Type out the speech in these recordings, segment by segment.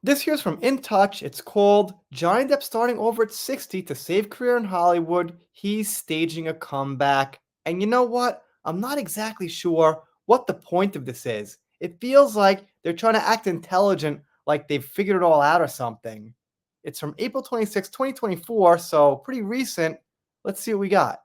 This here's from In Touch. It's called Johnny Depp starting over at 60 to save career in Hollywood. He's staging a comeback. And you know what? I'm not exactly sure what the point of this is. It feels like they're trying to act intelligent, like they've figured it all out or something. It's from April 26, 2024, so pretty recent. Let's see what we got.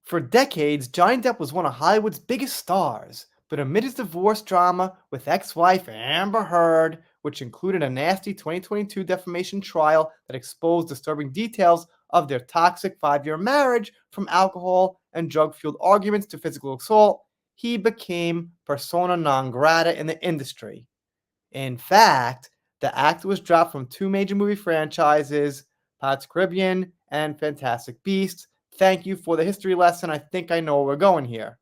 For decades, Johnny Depp was one of Hollywood's biggest stars, but amid his divorce drama with ex-wife Amber Heard, which included a nasty 2022 defamation trial that exposed disturbing details of their toxic 5-year marriage, from alcohol and drug-fueled arguments to physical assault, he became persona non grata in the industry. In fact, the actor was dropped from two major movie franchises, Pirates of the Caribbean and Fantastic Beasts. Thank you for the history lesson. I think I know where we're going here.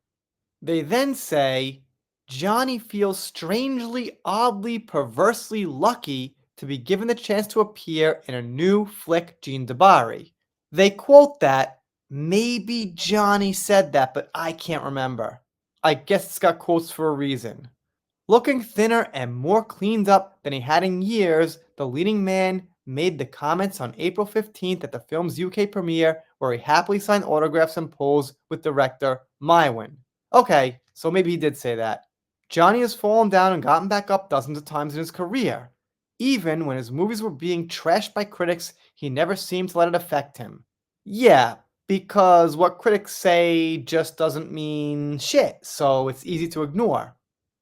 They then say, Johnny feels strangely, oddly, perversely lucky to be given the chance to appear in a new flick, Gene Dabari. They quote that, maybe Johnny said that, but I can't remember. I guess it's got quotes for a reason. Looking thinner and more cleaned up than he had in years, the leading man made the comments on April 15th at the film's UK premiere, where he happily signed autographs and posed with director Mywin. Okay, so maybe he did say that. Johnny has fallen down and gotten back up dozens of times in his career. Even when his movies were being trashed by critics, he never seemed to let it affect him. Yeah, because what critics say just doesn't mean shit, so it's easy to ignore.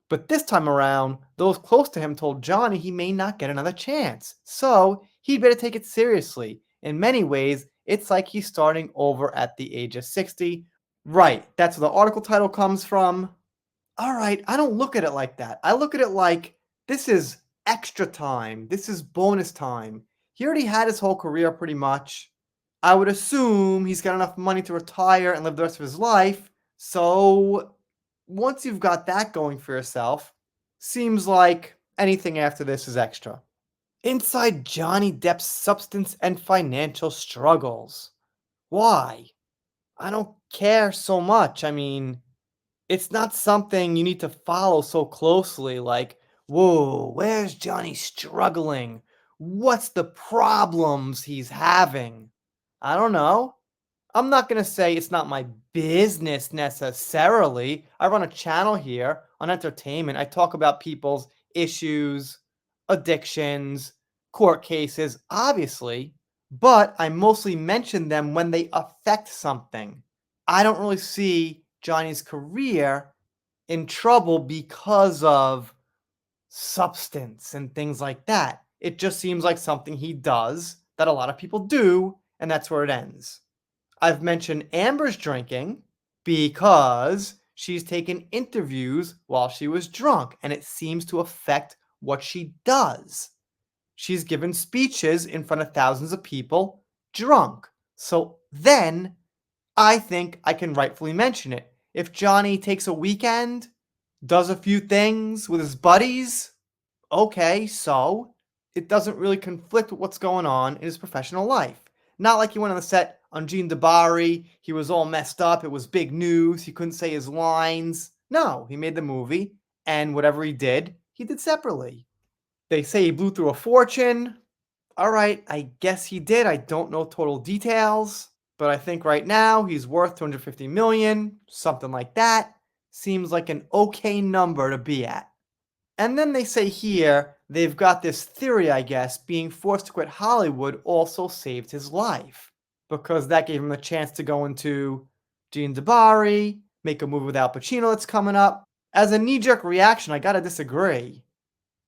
But this time around, those close to him told Johnny he may not get another chance, so he'd better take it seriously. In many ways, it's like he's starting over at the age of 60. Right, that's where the article title comes from. Alright, I don't look at it like that. I look at it like this is extra time, this is bonus time. He already had his whole career pretty much. I would assume he's got enough money to retire and live the rest of his life, so once you've got that going for yourself, seems like anything after this is extra. Inside Johnny Depp's substance and financial struggles. Why? I don't care so much. I mean, it's not something you need to follow so closely, like, whoa, where's Johnny struggling? What's the problems he's having? I don't know. I'm not going to say it's not my business necessarily. I run a channel here on entertainment. I talk about people's issues, addictions, court cases, obviously, but I mostly mention them when they affect something. I don't really see Johnny's career in trouble because of substance and things like that. It just seems like something he does that a lot of people do, and that's where it ends. I've mentioned Amber's drinking because she's taken interviews while she was drunk, and it seems to affect what she does. She's given speeches in front of thousands of people drunk. So then I think I can rightfully mention it. If Johnny takes a weekend, does a few things with his buddies, okay, so it doesn't really conflict with what's going on in his professional life. Not like he went on the set on Gene Dabari, he was all messed up, it was big news, he couldn't say his lines. No, he made the movie, and whatever he did separately. They say he blew through a fortune. Alright, I guess he did. I don't know total details, but I think right now he's worth 250 million, something like that. Seems like an okay number to be at. And then they say here they've got this theory, I guess, being forced to quit Hollywood also saved his life. Because that gave him a chance to go into Gene Dabari, make a movie with Al Pacino that's coming up. As a knee-jerk reaction, I gotta disagree.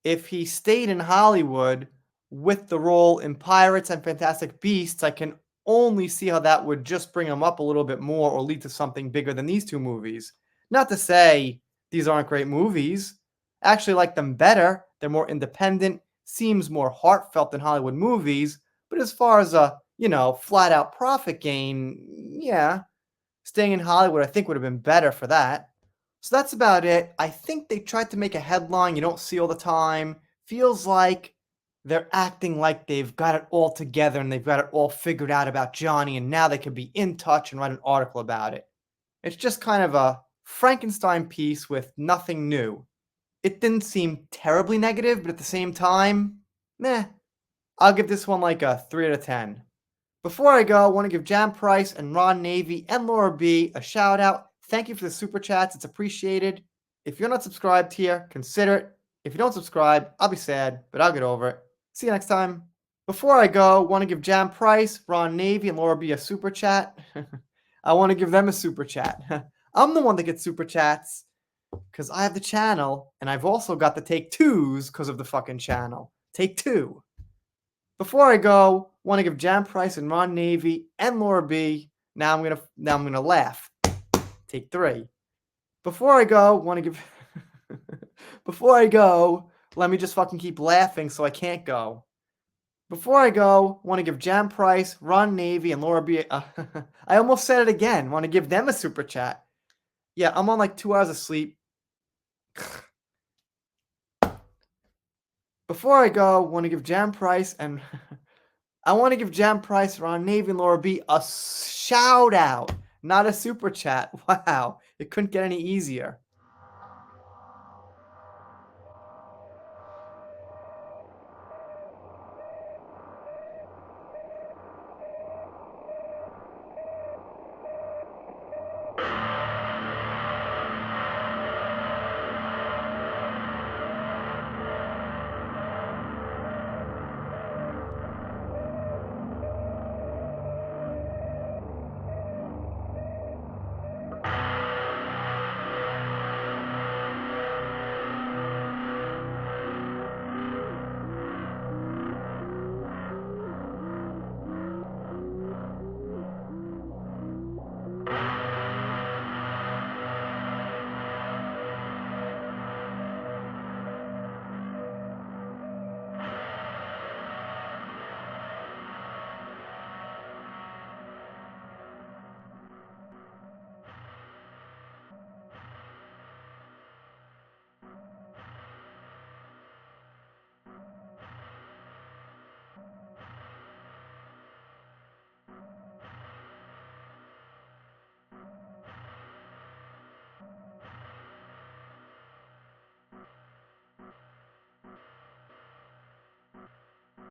If he stayed in Hollywood with the role in Pirates and Fantastic Beasts, I can only see how that would just bring him up a little bit more or lead to something bigger than these two movies. Not to say these aren't great movies. I actually like them better. They're more independent, seems more heartfelt than Hollywood movies. But as far as a, flat out profit gain, yeah, staying in Hollywood I think would have been better for that. So that's about it. I think they tried to make a headline you don't see all the time. Feels like they're acting like they've got it all together and they've got it all figured out about Johnny, and now they could be in touch and write an article about it. It's just kind of a Frankenstein piece with nothing new. It didn't seem terribly negative, but at the same time, Meh. I'll give this one like a 3 out of 10. Before I go, I want to give Jan Price and Ron Navy and Laura B a shout out. Thank you for the super chats. It's appreciated. If you're not subscribed here, consider it. If you don't subscribe, I'll be sad, but I'll get over it. See you next time. Before I go, I want to give Jan Price, Ron Navy, and Laura B a super chat. I want to give them a super chat. I'm the one that gets super chats because I have the channel, and I've also got the take twos because of the fucking channel. Take two. Before I go, want to give Jan Price and Ron Navy and Laura B. Now I'm gonna laugh. Take three. Before I go, want to give. Before I go, let me just fucking keep laughing so I can't go. Before I go, want to give Jan Price, Ron Navy, and Laura B. I almost said it again. Want to give them a super chat. Yeah, I'm on like 2 hours of sleep. Before I go, want to give Jan Price and I want to give Jan Price, Ron Navy, and Laura B a shout out, not a super chat. Wow, it couldn't get any easier.